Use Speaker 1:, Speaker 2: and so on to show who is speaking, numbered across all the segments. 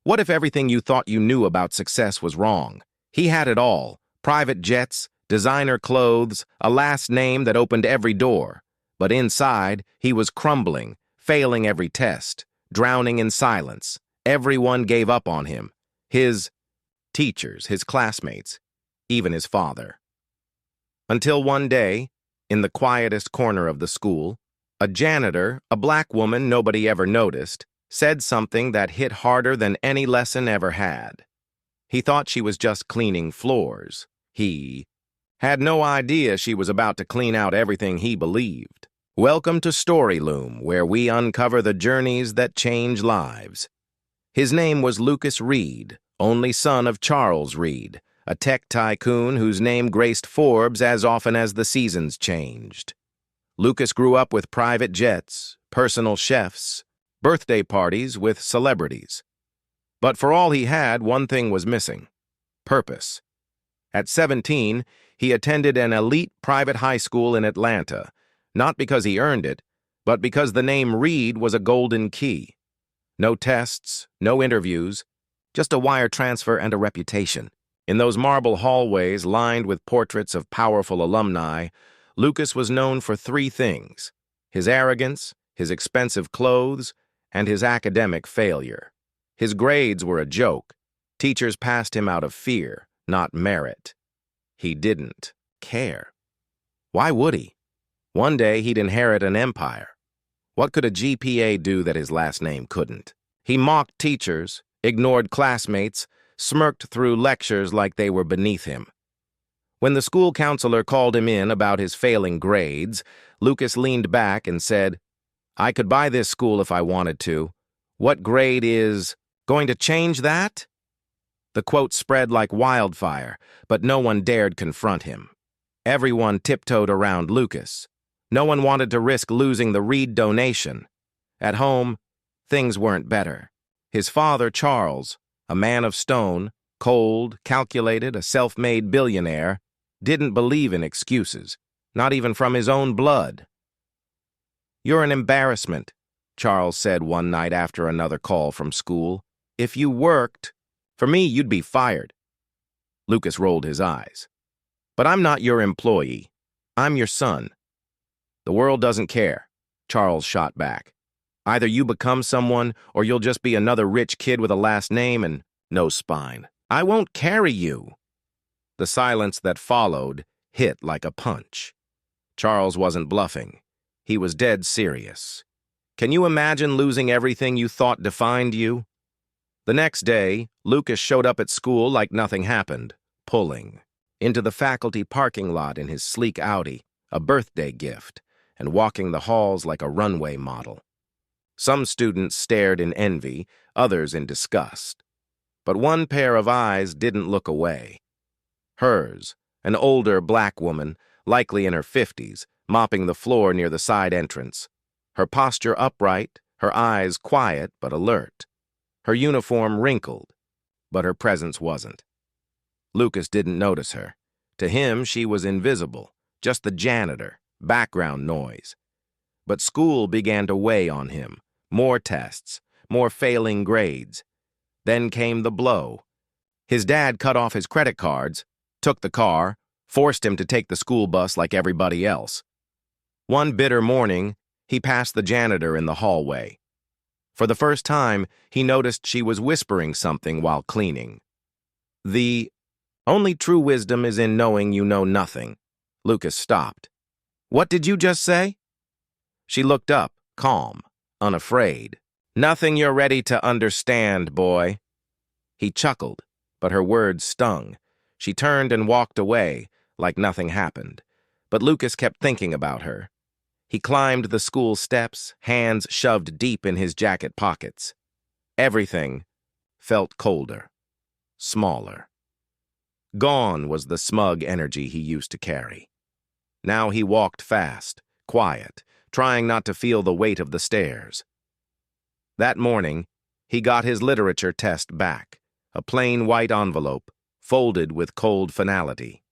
Speaker 1: What if everything you thought you knew about success was wrong? He had it all: private jets, designer clothes, a last name that opened every door. But inside, he was crumbling, failing every test, drowning in silence. Everyone gave up on him. His teachers, his classmates, even his father. Until one day, in the quietest corner of the school, a janitor, a black woman nobody ever noticed, said something that hit harder than any lesson ever had. He thought she was just cleaning floors. He had no idea she was about to clean out everything he believed. Welcome to Storyloom, where we uncover the journeys that change lives. His name was Lucas Reed, only son of Charles Reed, a tech tycoon whose name graced Forbes as often as the seasons changed. Lucas grew up with private jets, personal chefs, birthday parties with celebrities. But for all he had, one thing was missing: purpose. At 17, he attended an elite private high school in Atlanta, not because he earned it, but because the name Reed was a golden key. No tests, no interviews, just a wire transfer and a reputation. In those marble hallways lined with portraits of powerful alumni, Lucas was known for three things: his arrogance, his expensive clothes, and his academic failure. His grades were a joke. Teachers passed him out of fear, not merit. He didn't care. Why would he? One day he'd inherit an empire. What could a GPA do that his last name couldn't? He mocked teachers, ignored classmates, smirked through lectures like they were beneath him. When the school counselor called him in about his failing grades, Lucas leaned back and said, "I could buy this school if I wanted to. What grade is going to change that?" The quote spread like wildfire, but no one dared confront him. Everyone tiptoed around Lucas. No one wanted to risk losing the Reed donation. At home, things weren't better. His father, Charles, a man of stone, cold, calculated, a self-made billionaire, didn't believe in excuses, not even from his own blood. "You're an embarrassment," Charles said one night after another call from school. "If you worked for me, you'd be fired." Lucas rolled his eyes. "But I'm not your employee. I'm your son." "The world doesn't care," Charles shot back. "Either you become someone, or you'll just be another rich kid with a last name and no spine. I won't carry you." The silence that followed hit like a punch. Charles wasn't bluffing. He was dead serious. Can you imagine losing everything you thought defined you? The next day, Lucas showed up at school like nothing happened, pulling into the faculty parking lot in his sleek Audi, a birthday gift, and walking the halls like a runway model. Some students stared in envy, others in disgust. But one pair of eyes didn't look away. Hers, an older black woman, likely in her 50s, mopping the floor near the side entrance. Her posture upright, her eyes quiet but alert. Her uniform wrinkled, but her presence wasn't. Lucas didn't notice her. To him, she was invisible, just the janitor, background noise. But school began to weigh on him. More tests, more failing grades. Then came the blow. His dad cut off his credit cards, took the car, forced him to take the school bus like everybody else. One bitter morning, he passed the janitor in the hallway. For the first time, he noticed she was whispering something while cleaning. The only true wisdom is in knowing you know nothing. Lucas stopped. "What did you just say?" She looked up, calm, unafraid. "Nothing you're ready to understand, boy." He chuckled, but her words stung. She turned and walked away, like nothing happened. But Lucas kept thinking about her. He climbed the school steps, hands shoved deep in his jacket pockets. Everything felt colder, smaller. Gone was the smug energy he used to carry. Now he walked fast, quiet, trying not to feel the weight of the stairs. That morning, he got his literature test back, a plain white envelope, folded with cold finality.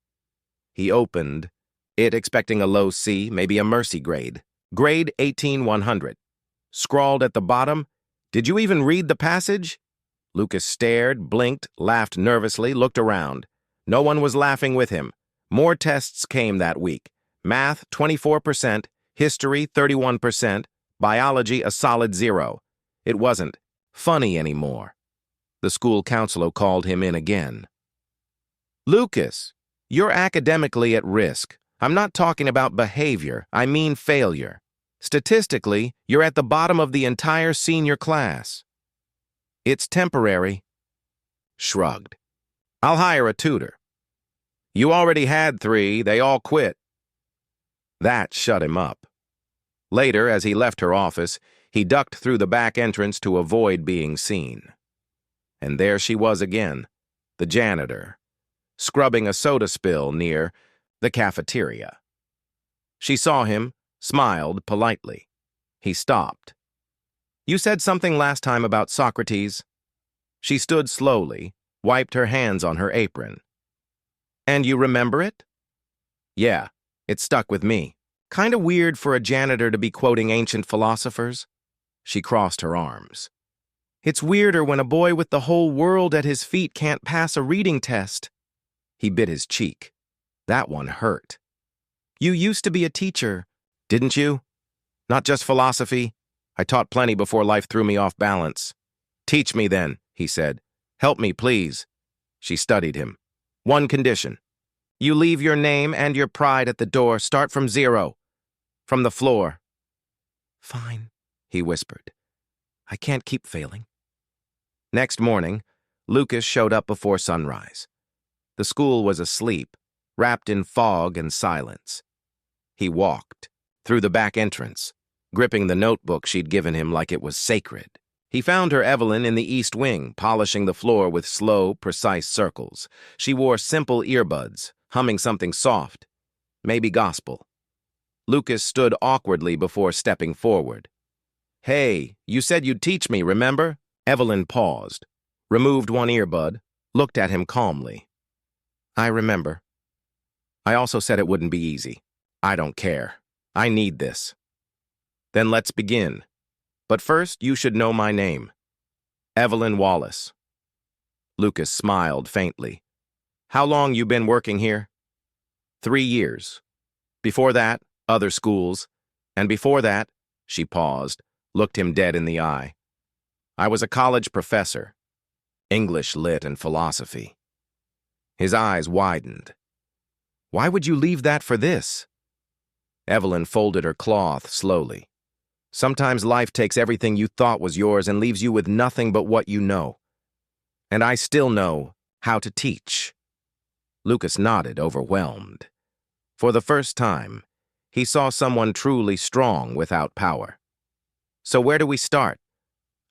Speaker 1: He opened it expecting a low C, maybe a mercy grade. Grade 18-100. Scrawled at the bottom, "Did you even read the passage?" Lucas stared, blinked, laughed nervously, looked around. No one was laughing with him. More tests came that week. Math, 24%, history, 31%, biology, a solid 0. It wasn't funny anymore. The school counselor called him in again. Lucas, you're academically at risk. I'm not talking about behavior, I mean failure. Statistically, you're at the bottom of the entire senior class. It's temporary. Shrugged. I'll hire a tutor. You already had 3, they all quit. That shut him up. Later, as he left her office, he ducked through the back entrance to avoid being seen. And there she was again, the janitor, scrubbing a soda spill near the cafeteria. She saw him, smiled politely. He stopped. You said something last time about Socrates. She stood slowly, wiped her hands on her apron. And you remember it? Yeah, it stuck with me. Kinda weird for a janitor to be quoting ancient philosophers. She crossed her arms. It's weirder when a boy with the whole world at his feet can't pass a reading test. He bit his cheek. That one hurt. You used to be a teacher, didn't you? Not just philosophy. I taught plenty before life threw me off balance. Teach me then, he said. Help me, please. She studied him. One condition. You leave your name and your pride at the door. Start from 0. From the floor. Fine, he whispered. I can't keep failing. Next morning, Lucas showed up before sunrise. The school was asleep, wrapped in fog and silence. He walked through the back entrance, gripping the notebook she'd given him like it was sacred. He found her Evelyn in the east wing, polishing the floor with slow, precise circles. She wore simple earbuds, humming something soft, maybe gospel. Lucas stood awkwardly before stepping forward. Hey, you said you'd teach me, remember? Evelyn paused, removed one earbud, looked at him calmly. I remember. I also said it wouldn't be easy. I don't care. I need this. Then let's begin. But first, you should know my name. Evelyn Wallace. Lucas smiled faintly. How long you been working here? 3 years. Before that, other schools. And before that, she paused, looked him dead in the eye. I was a college professor. English, lit, and philosophy. His eyes widened. Why would you leave that for this? Evelyn folded her cloth slowly. Sometimes life takes everything you thought was yours and leaves you with nothing but what you know. And I still know how to teach. Lucas nodded, overwhelmed. For the first time, he saw someone truly strong without power. So where do we start?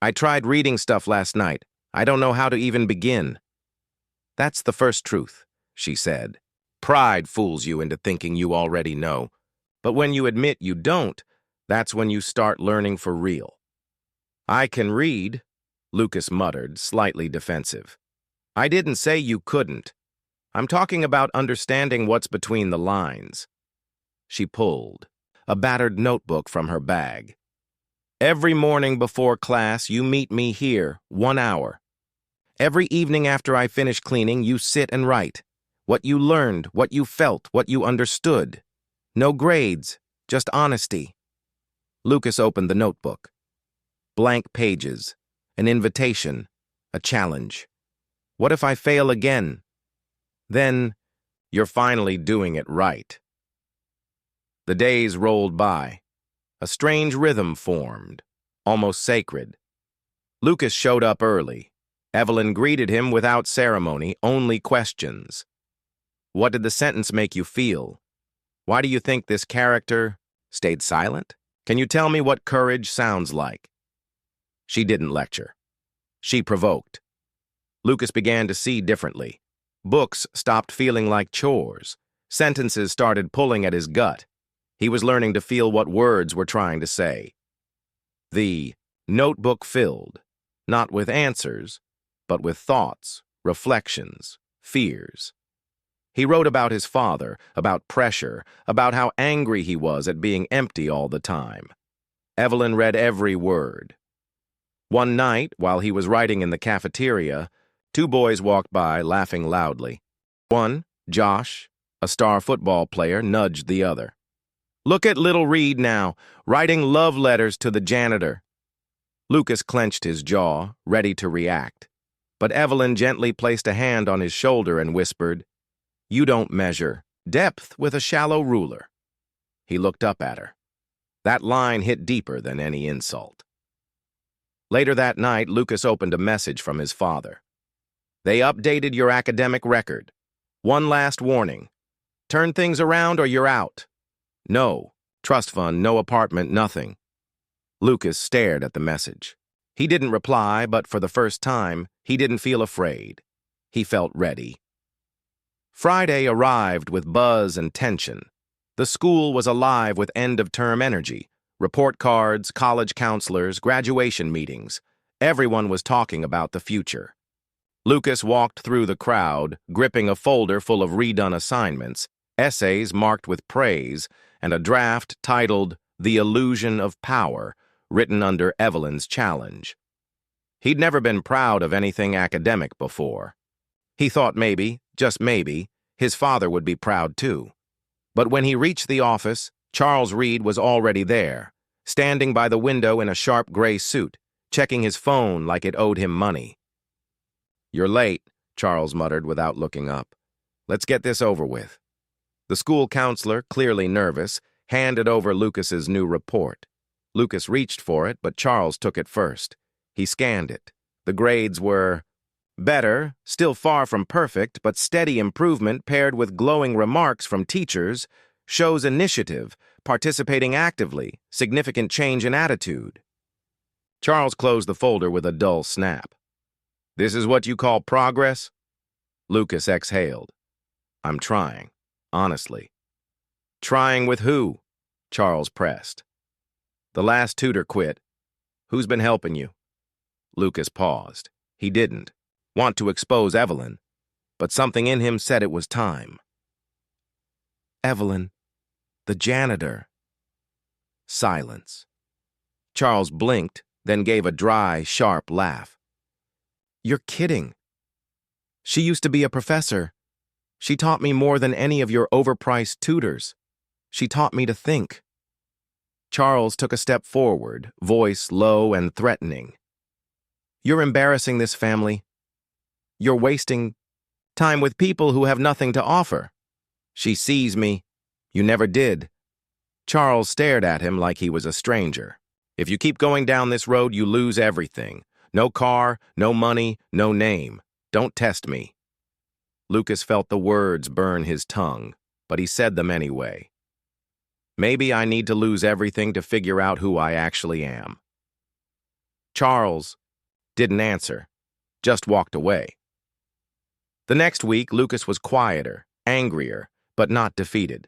Speaker 1: I tried reading stuff last night. I don't know how to even begin. That's the first truth, she said. Pride fools you into thinking you already know. But when you admit you don't, that's when you start learning for real. I can read, Lucas muttered, slightly defensive. I didn't say you couldn't. I'm talking about understanding what's between the lines. She pulled a battered notebook from her bag. Every morning before class, you meet me here, 1 hour. Every evening after I finish cleaning, you sit and write. What you learned, what you felt, what you understood. No grades, just honesty. Lucas opened the notebook. Blank pages, an invitation, a challenge. What if I fail again? Then, you're finally doing it right. The days rolled by. A strange rhythm formed, almost sacred. Lucas showed up early. Evelyn greeted him without ceremony, only questions. What did the sentence make you feel? Why do you think this character stayed silent? Can you tell me what courage sounds like? She didn't lecture. She provoked. Lucas began to see differently. Books stopped feeling like chores. Sentences started pulling at his gut. He was learning to feel what words were trying to say. The notebook filled, not with answers, but with thoughts, reflections, fears. He wrote about his father, about pressure, about how angry he was at being empty all the time. Evelyn read every word. One night, while he was writing in the cafeteria, two boys walked by, laughing loudly. One, Josh, a star football player, nudged the other. "Look at little Reed now, writing love letters to the janitor." Lucas clenched his jaw, ready to react. But Evelyn gently placed a hand on his shoulder and whispered, "You don't measure depth with a shallow ruler." He looked up at her. That line hit deeper than any insult. Later that night, Lucas opened a message from his father. "They updated your academic record. One last warning. Turn things around or you're out. No trust fund, no apartment, nothing." Lucas stared at the message. He didn't reply, but for the first time, he didn't feel afraid. He felt ready. Friday arrived with buzz and tension. The school was alive with end-of-term energy. Report cards, college counselors, graduation meetings. Everyone was talking about the future. Lucas walked through the crowd, gripping a folder full of redone assignments, essays marked with praise, and a draft titled "The Illusion of Power," written under Evelyn's challenge. He'd never been proud of anything academic before. He thought maybe, just maybe, his father would be proud too. But when he reached the office, Charles Reed was already there, standing by the window in a sharp gray suit, checking his phone like it owed him money. "You're late," Charles muttered without looking up. "Let's get this over with." The school counselor, clearly nervous, handed over Lucas's new report. Lucas reached for it, but Charles took it first. He scanned it. The grades were better, still far from perfect, but steady improvement paired with glowing remarks from teachers, shows initiative, participating actively, significant change in attitude. Charles closed the folder with a dull snap. "This is what you call progress?" Lucas exhaled. "I'm trying, honestly." "Trying with who?" Charles pressed. "The last tutor quit. Who's been helping you?" Lucas paused. He didn't want to expose Evelyn, but something in him said it was time. "Evelyn, the janitor." Silence. Charles blinked, then gave a dry, sharp laugh. "You're kidding. She used to be a professor. She taught me more than any of your overpriced tutors. She taught me to think." Charles took a step forward, voice low and threatening. "You're embarrassing this family. You're wasting time with people who have nothing to offer." "She sees me. You never did." Charles stared at him like he was a stranger. "If you keep going down this road, you lose everything. No car, no money, no name. Don't test me." Lucas felt the words burn his tongue, but he said them anyway. "Maybe I need to lose everything to figure out who I actually am." Charles didn't answer, just walked away. The next week, Lucas was quieter, angrier, but not defeated.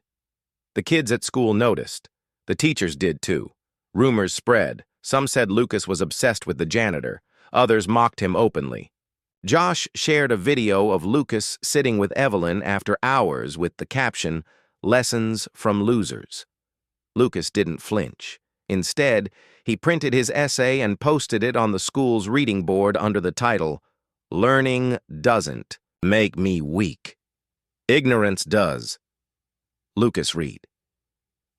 Speaker 1: The kids at school noticed. The teachers did too. Rumors spread. Some said Lucas was obsessed with the janitor. Others mocked him openly. Josh shared a video of Lucas sitting with Evelyn after hours with the caption, "Lessons from Losers." Lucas didn't flinch. Instead, he printed his essay and posted it on the school's reading board under the title, "Learning Doesn't Make Me Weak. Ignorance Does." Lucas Reed.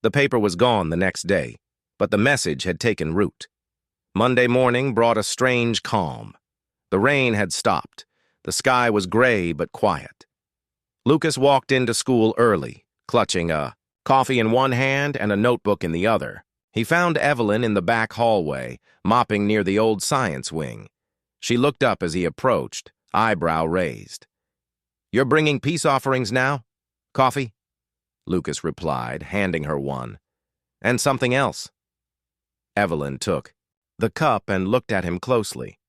Speaker 1: The paper was gone the next day, but the message had taken root. Monday morning brought a strange calm. The rain had stopped. The sky was gray but quiet. Lucas walked into school early, clutching a coffee in one hand and a notebook in the other. He found Evelyn in the back hallway, mopping near the old science wing. She looked up as he approached, eyebrow raised. "You're bringing peace offerings now? Coffee?" Lucas replied, handing her one. "And something else." Evelyn took the cup and looked at him closely.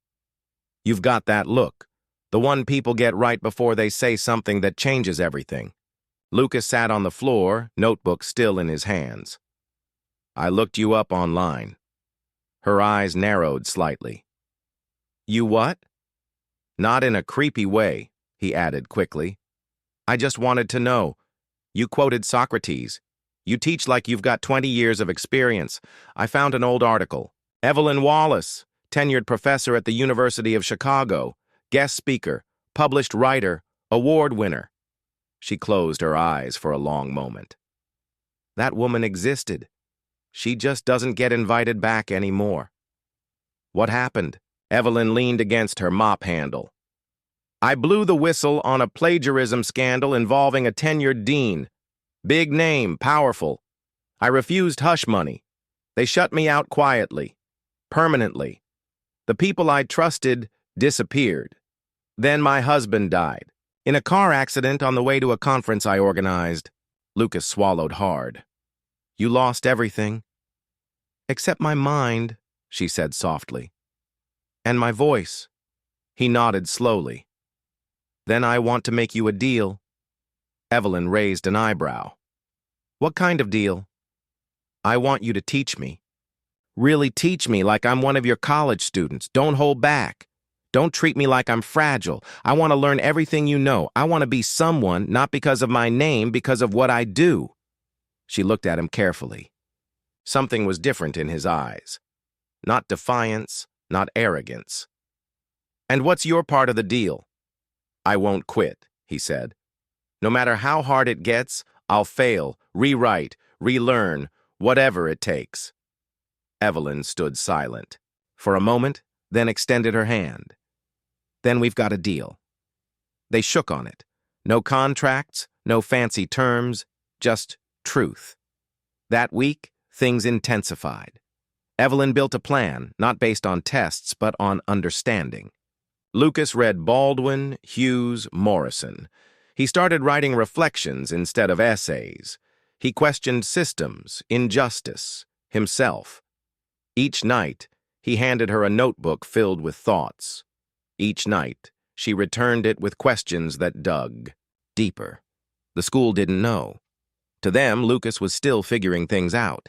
Speaker 1: "You've got that look, the one people get right before they say something that changes everything." Lucas sat on the floor, notebook still in his hands. "I looked you up online." Her eyes narrowed slightly. "You what?" "Not in a creepy way," he added quickly. "I just wanted to know. You quoted Socrates. You teach like you've got 20 years of experience. I found an old article. Evelyn Wallace, tenured professor at the University of Chicago, guest speaker, published writer, award winner. She closed her eyes for a long moment. That woman existed. She just doesn't get invited back anymore. What happened? Evelyn leaned against her mop handle. I blew the whistle on a plagiarism scandal involving a tenured dean. Big name, powerful. I refused hush money. They shut me out quietly, permanently. The people I trusted disappeared. Then my husband died. In a car accident on the way to a conference I organized. Lucas swallowed hard. You lost everything. Except my mind, she said softly. And my voice. He nodded slowly. Then I want to make you a deal. Evelyn raised an eyebrow. What kind of deal? I want you to teach me. Really teach me like I'm one of your college students. Don't hold back. Don't treat me like I'm fragile. I want to learn everything you know. I want to be someone, not because of my name, because of what I do. She looked at him carefully. Something was different in his eyes. Not defiance, not arrogance. And what's your part of the deal? I won't quit, he said. No matter how hard it gets, I'll fail, rewrite, relearn, whatever it takes. Evelyn stood silent. For a moment, then extended her hand. Then we've got a deal. They shook on it. No contracts, no fancy terms, just truth. That week, things intensified. Evelyn built a plan, not based on tests, but on understanding. Lucas read Baldwin, Hughes, Morrison. He started writing reflections instead of essays. He questioned systems, injustice, himself. Each night, he handed her a notebook filled with thoughts. Each night, she returned it with questions that dug deeper. The school didn't know. To them, Lucas was still figuring things out.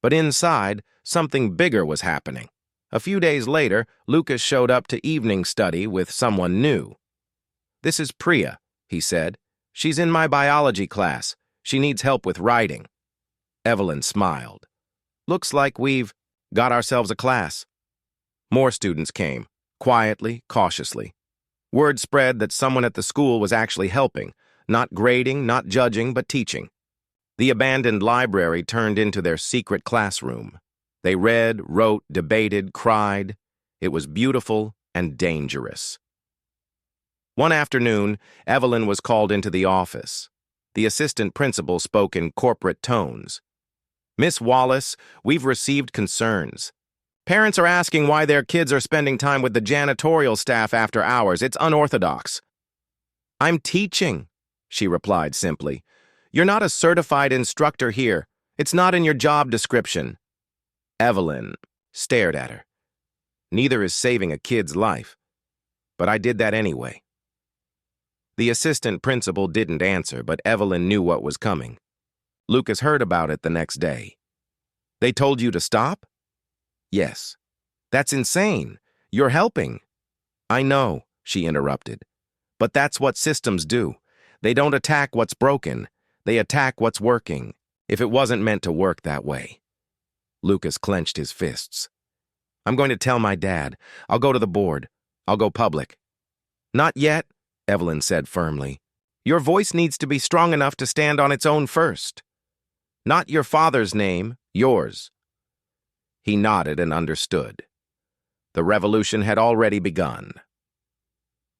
Speaker 1: But inside, something bigger was happening. A few days later, Lucas showed up to evening study with someone new. This is Priya, he said. She's in my biology class. She needs help with writing. Evelyn smiled. Looks like we've got ourselves a class. More students came, quietly, cautiously. Word spread that someone at the school was actually helping, not grading, not judging, but teaching. The abandoned library turned into their secret classroom. They read, wrote, debated, cried. It was beautiful and dangerous. One afternoon, Evelyn was called into the office. The assistant principal spoke in corporate tones. Miss Wallace, we've received concerns. Parents are asking why their kids are spending time with the janitorial staff after hours. It's unorthodox. I'm teaching, she replied simply. You're not a certified instructor here. It's not in your job description. Evelyn stared at her. Neither is saving a kid's life. But I did that anyway. The assistant principal didn't answer, but Evelyn knew what was coming. Lucas heard about it the next day. They told you to stop? Yes. That's insane. You're helping. I know, she interrupted. But that's what systems do. They don't attack what's broken. They attack what's working, if it wasn't meant to work that way. Lucas clenched his fists. I'm going to tell my dad. I'll go to the board. I'll go public. Not yet, Evelyn said firmly. Your voice needs to be strong enough to stand on its own first. Not your father's name, yours. He nodded and understood. The revolution had already begun.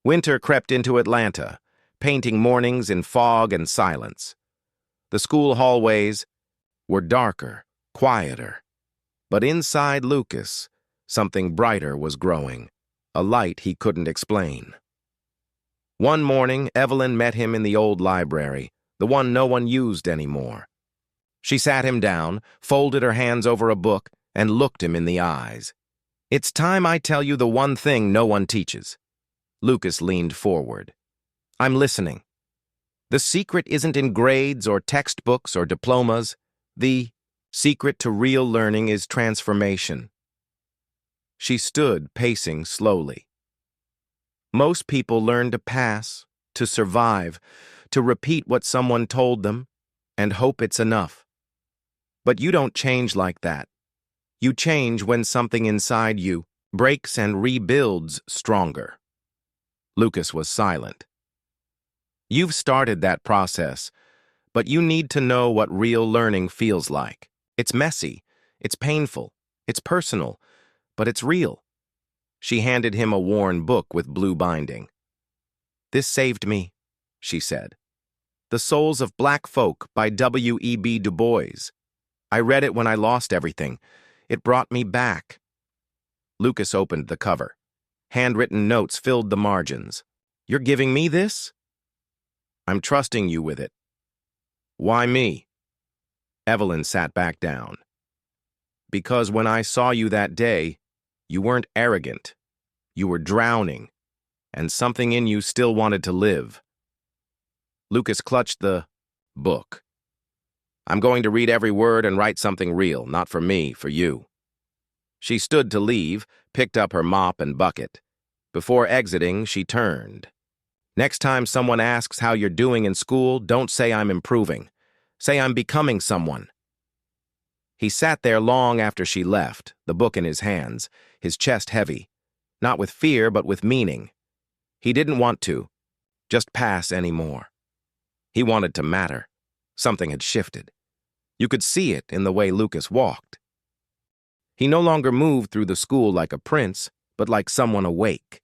Speaker 1: Winter crept into Atlanta, painting mornings in fog and silence. The school hallways were darker, quieter. But inside Lucas, something brighter was growing, a light he couldn't explain. One morning, Evelyn met him in the old library, the one no one used anymore. She sat him down, folded her hands over a book, and looked him in the eyes. It's time I tell you the one thing no one teaches. Lucas leaned forward. I'm listening. The secret isn't in grades or textbooks or diplomas. The secret to real learning is transformation. She stood, pacing slowly. Most people learn to pass, to survive, to repeat what someone told them, and hope it's enough. But you don't change like that. You change when something inside you breaks and rebuilds stronger. Lucas was silent. You've started that process, but you need to know what real learning feels like. It's messy, it's painful, it's personal, but it's real. She handed him a worn book with blue binding. "This saved me," she said. "The Souls of Black Folk by W.E.B. Du Bois. I read it when I lost everything. It brought me back." Lucas opened the cover. Handwritten notes filled the margins. "You're giving me this?" "I'm trusting you with it." "Why me?" Evelyn sat back down. "Because when I saw you that day, you weren't arrogant. You were drowning, and something in you still wanted to live." Lucas clutched the book. "I'm going to read every word and write something real, not for me, for you." She stood to leave, picked up her mop and bucket. Before exiting, she turned. "Next time someone asks how you're doing in school, don't say I'm improving. Say I'm becoming someone." He sat there long after she left, the book in his hands, his chest heavy, not with fear but with meaning. He didn't want to just pass anymore. He wanted to matter. Something had shifted. You could see it in the way Lucas walked. He no longer moved through the school like a prince, but like someone awake.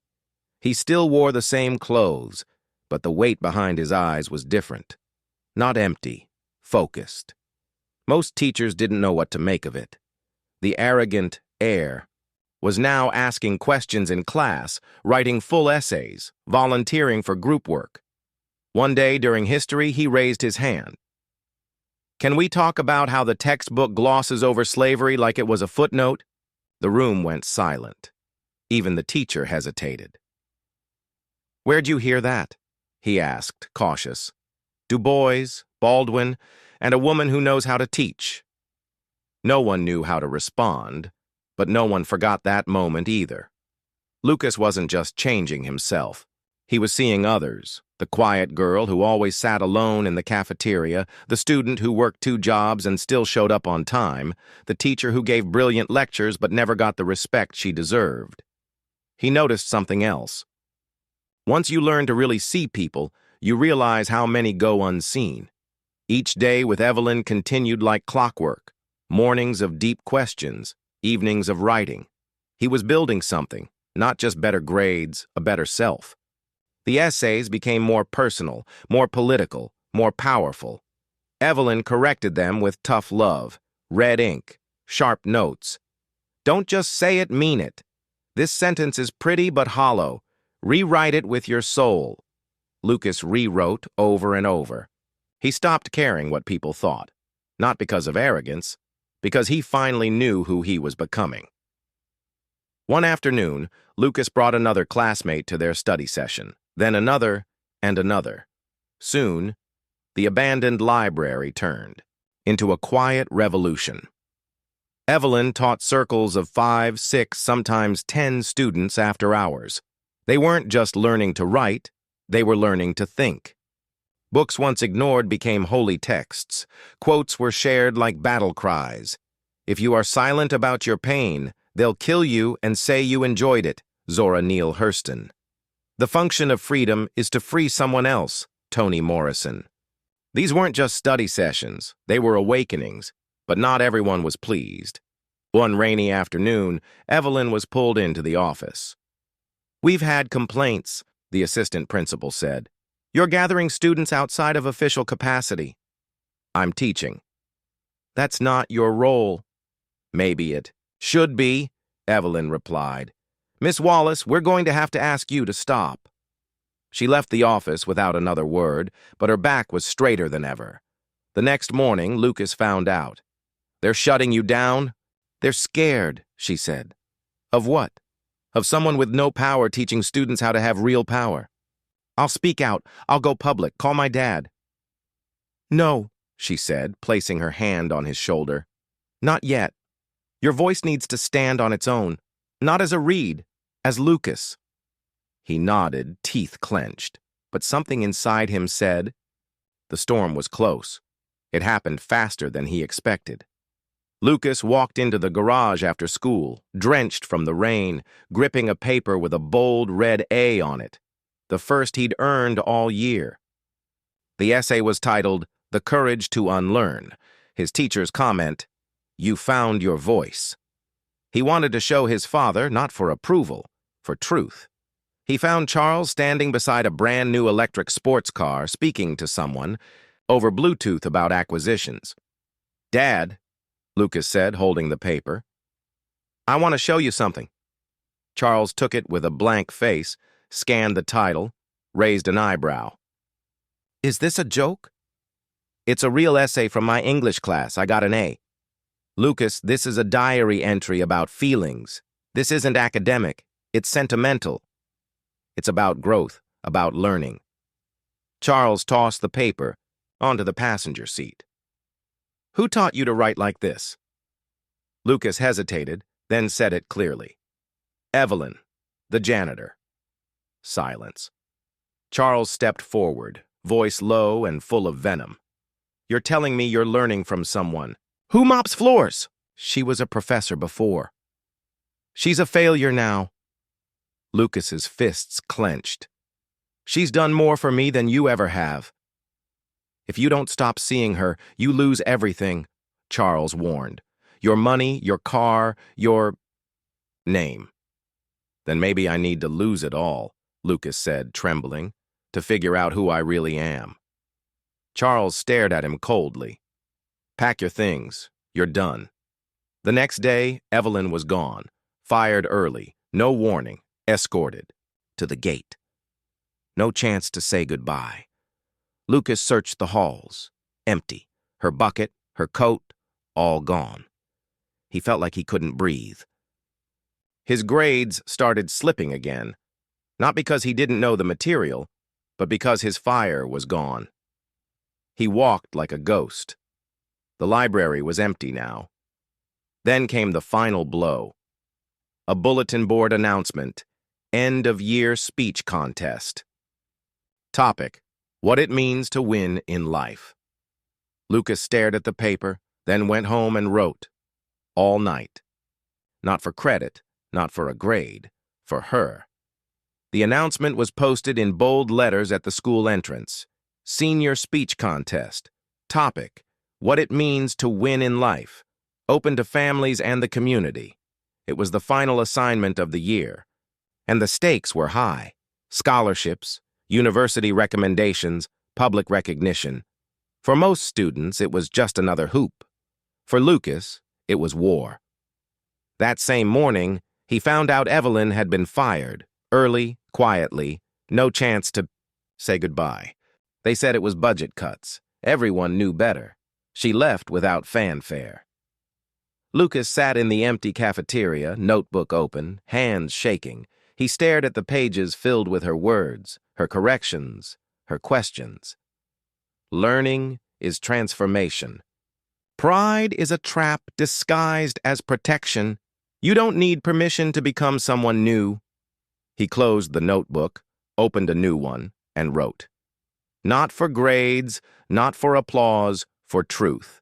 Speaker 1: He still wore the same clothes, but the weight behind his eyes was different. Not empty, focused. Most teachers didn't know what to make of it. The arrogant heir was now asking questions in class, writing full essays, volunteering for group work. One day during history, he raised his hand. "Can we talk about how the textbook glosses over slavery like it was a footnote?" The room went silent. Even the teacher hesitated. "Where'd you hear that?" he asked, cautious. "Du Bois, Baldwin, and a woman who knows how to teach." No one knew how to respond, but no one forgot that moment either. Lucas wasn't just changing himself. He was seeing others, the quiet girl who always sat alone in the cafeteria, the student who worked 2 jobs and still showed up on time, the teacher who gave brilliant lectures but never got the respect she deserved. He noticed something else. Once you learn to really see people, you realize how many go unseen. Each day with Evelyn continued like clockwork, mornings of deep questions, evenings of writing. He was building something, not just better grades, a better self. The essays became more personal, more political, more powerful. Evelyn corrected them with tough love, red ink, sharp notes. "Don't just say it, mean it. This sentence is pretty but hollow. Rewrite it with your soul." Lucas rewrote over and over. He stopped caring what people thought, not because of arrogance, because he finally knew who he was becoming. One afternoon, Lucas brought another classmate to their study session, then another and another. Soon, the abandoned library turned into a quiet revolution. Evelyn taught circles of 5, 6, sometimes 10 students after hours. They weren't just learning to write, they were learning to think. Books once ignored became holy texts. Quotes were shared like battle cries. "If you are silent about your pain, they'll kill you and say you enjoyed it," Zora Neale Hurston. "The function of freedom is to free someone else," Toni Morrison. These weren't just study sessions, they were awakenings, but not everyone was pleased. One rainy afternoon, Evelyn was pulled into the office. "We've had complaints," the assistant principal said. "You're gathering students outside of official capacity." "I'm teaching." "That's not your role." "Maybe it should be," Evelyn replied. "Miss Wallace, we're going to have to ask you to stop." She left the office without another word, but her back was straighter than ever. The next morning, Lucas found out. "They're shutting you down?" "They're scared," she said. "Of what?" "Of someone with no power teaching students how to have real power." "I'll speak out. I'll go public. Call my dad." "No," she said, placing her hand on his shoulder. "Not yet. Your voice needs to stand on its own, not as a reed, as Lucas." He nodded, teeth clenched, but something inside him said. The storm was close. It happened faster than he expected. Lucas walked into the garage after school, drenched from the rain, gripping a paper with a bold red A on it, the first he'd earned all year. The essay was titled, "The Courage to Unlearn." His teacher's comment, "You found your voice." He wanted to show his father, not for approval, for truth. He found Charles standing beside a brand new electric sports car speaking to someone over Bluetooth about acquisitions. "Dad," Lucas said, holding the paper, "I want to show you something." Charles took it with a blank face, scanned the title, raised an eyebrow. "Is this a joke?" "It's a real essay from my English class. I got an A." "Lucas, this is a diary entry about feelings. This isn't academic. It's sentimental. It's about growth, about learning." Charles tossed the paper onto the passenger seat. "Who taught you to write like this?" Lucas hesitated, then said it clearly. "Evelyn, the janitor." Silence. Charles stepped forward, voice low and full of venom. "You're telling me you're learning from someone. Who mops floors?" "She was a professor before." "She's a failure now." Lucas's fists clenched. "She's done more for me than you ever have." "If you don't stop seeing her, you lose everything," Charles warned. "Your money, your car, your name." "Then maybe I need to lose it all," Lucas said, trembling, "to figure out who I really am." Charles stared at him coldly. "Pack your things. You're done." The next day, Evelyn was gone, fired early, no warning, escorted to the gate. No chance to say goodbye. Lucas searched the halls. Empty. Her bucket, her coat, all gone. He felt like he couldn't breathe. His grades started slipping again, not because he didn't know the material, but because his fire was gone. He walked like a ghost. The library was empty now. Then came the final blow. A bulletin board announcement, "End of year speech contest." Topic, "What it means to win in life." Lucas stared at the paper, then went home and wrote. All night. Not for credit, not for a grade, for her. The announcement was posted in bold letters at the school entrance. Senior speech contest. Topic, "What it means to win in life." Open to families and the community. It was the final assignment of the year. And the stakes were high. Scholarships, university recommendations, public recognition. For most students, it was just another hoop. For Lucas, it was war. That same morning, he found out Evelyn had been fired, early, quietly, no chance to say goodbye. They said it was budget cuts. Everyone knew better. She left without fanfare. Lucas sat in the empty cafeteria, notebook open, hands shaking. He stared at the pages filled with her words, her corrections, her questions. Learning is transformation. Pride is a trap disguised as protection. You don't need permission to become someone new. He closed the notebook, opened a new one, and wrote. Not for grades, not for applause, for truth.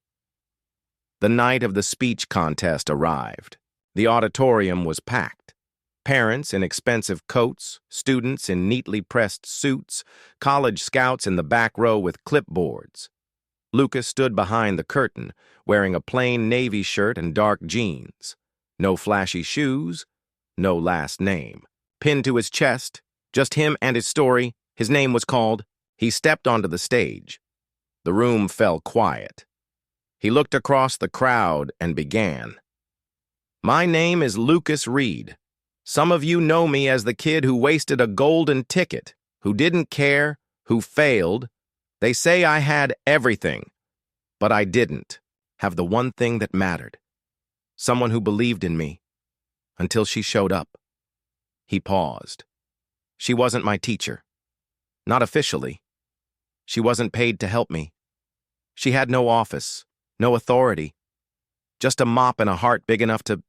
Speaker 1: The night of the speech contest arrived. The auditorium was packed. Parents in expensive coats, students in neatly pressed suits, college scouts in the back row with clipboards. Lucas stood behind the curtain, wearing a plain navy shirt and dark jeans. No flashy shoes, no last name. Pinned to his chest, just him and his story, his name was called. He stepped onto the stage. The room fell quiet. He looked across the crowd and began. My name is Lucas Reed. Some of you know me as the kid who wasted a golden ticket, who didn't care, who failed. They say I had everything, but I didn't have the one thing that mattered. Someone who believed in me, until she showed up. He paused. She wasn't my teacher. Not officially. She wasn't paid to help me. She had no office, no authority. Just a mop and a heart big enough to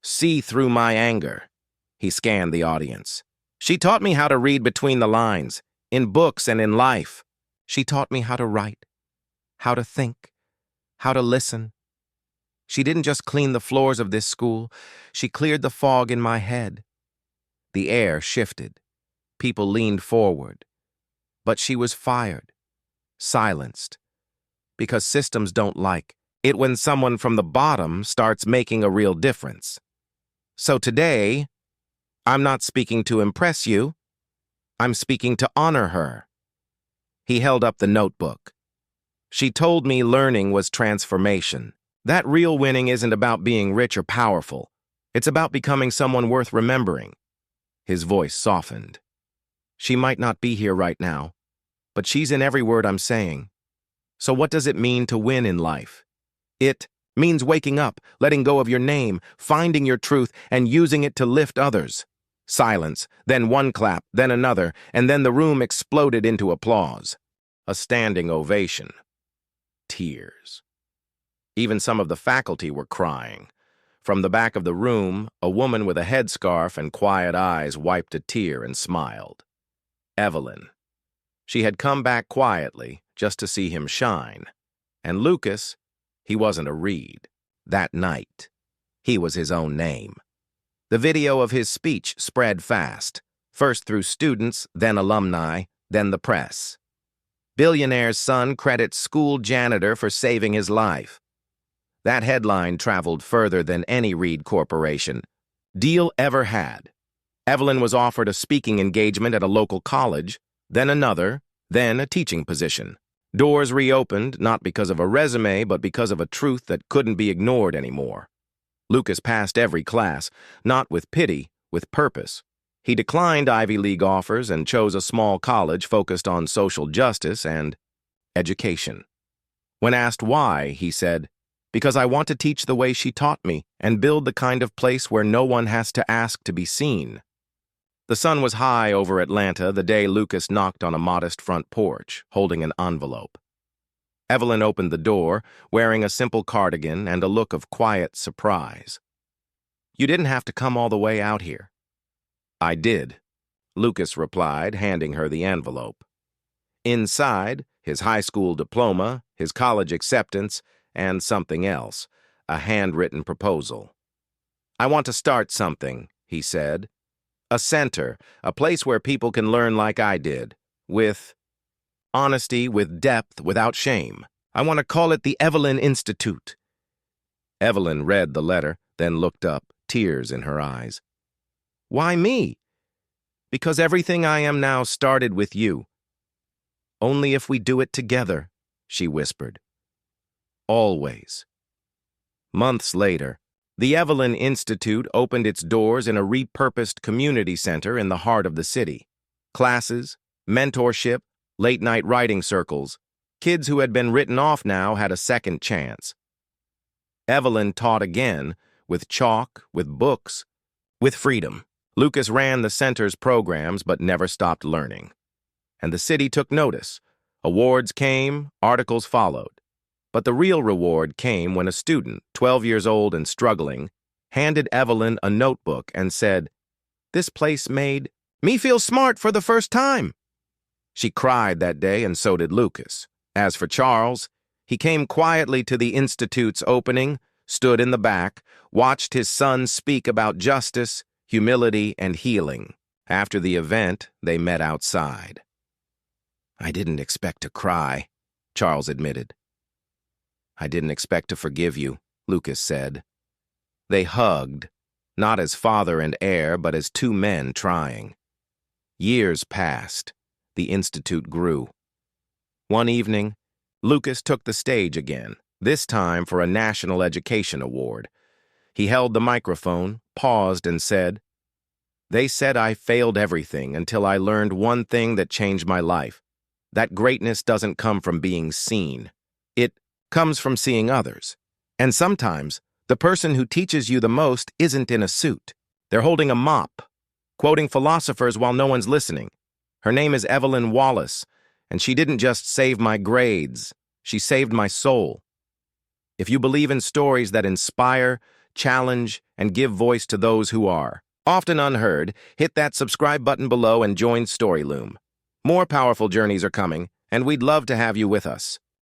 Speaker 1: see through my anger. He scanned the audience. She taught me how to read between the lines, in books and in life. She taught me how to write, how to think, how to listen. She didn't just clean the floors of this school, she cleared the fog in my head. The air shifted. People leaned forward. But she was fired, silenced, because systems don't like it when someone from the bottom starts making a real difference. So today, I'm not speaking to impress you. I'm speaking to honor her. He held up the notebook. She told me learning was transformation. That real winning isn't about being rich or powerful. It's about becoming someone worth remembering. His voice softened. She might not be here right now, but she's in every word I'm saying. So what does it mean to win in life? It means waking up, letting go of your name, finding your truth, and using it to lift others. Silence, then one clap, then another, and then the room exploded into applause. A standing ovation. Tears. Even some of the faculty were crying. From the back of the room, a woman with a headscarf and quiet eyes wiped a tear and smiled. Evelyn. She had come back quietly, just to see him shine. And Lucas, he wasn't a reed. That night, he was his own name. The video of his speech spread fast, first through students, then alumni, then the press. Billionaire's son credits school janitor for saving his life. That headline traveled further than any Reed Corporation deal ever had. Evelyn was offered a speaking engagement at a local college, then another, then a teaching position. Doors reopened, not because of a resume, but because of a truth that couldn't be ignored anymore. Lucas passed every class, not with pity, with purpose. He declined Ivy League offers and chose a small college focused on social justice and education. When asked why, he said, "Because I want to teach the way she taught me and build the kind of place where no one has to ask to be seen." The sun was high over Atlanta the day Lucas knocked on a modest front porch, holding an envelope. Evelyn opened the door, wearing a simple cardigan and a look of quiet surprise. "You didn't have to come all the way out here." "I did," Lucas replied, handing her the envelope. Inside, his high school diploma, his college acceptance, and something else, a handwritten proposal. "I want to start something," he said. "A center, a place where people can learn like I did, with honesty, with depth, without shame. I want to call it the Evelyn Institute." Evelyn read the letter, then looked up, tears in her eyes. "Why me?" "Because everything I am now started with you." "Only if we do it together," she whispered. "Always." Months later, the Evelyn Institute opened its doors in a repurposed community center in the heart of the city. Classes, mentorship, late-night writing circles. Kids who had been written off now had a second chance. Evelyn taught again, with chalk, with books, with freedom. Lucas ran the center's programs but never stopped learning. And the city took notice. Awards came, articles followed. But the real reward came when a student, 12 years old and struggling, handed Evelyn a notebook and said, "This place made me feel smart for the first time." She cried that day, and so did Lucas. As for Charles, he came quietly to the Institute's opening, stood in the back, watched his son speak about justice, humility, and healing. After the event, they met outside. "I didn't expect to cry," Charles admitted. "I didn't expect to forgive you," Lucas said. They hugged, not as father and heir, but as two men trying. Years passed. The Institute grew. One evening, Lucas took the stage again, this time for a National Education Award. He held the microphone, paused, and said, "They said I failed everything until I learned one thing that changed my life. That greatness doesn't come from being seen. It comes from seeing others. And sometimes, the person who teaches you the most isn't in a suit. They're holding a mop, quoting philosophers while no one's listening. Her name is Evelyn Wallace, and she didn't just save my grades, she saved my soul. If you believe in stories that inspire, challenge, and give voice to those who are often unheard, hit that subscribe button below and join Storyloom. More powerful journeys are coming, and we'd love to have you with us.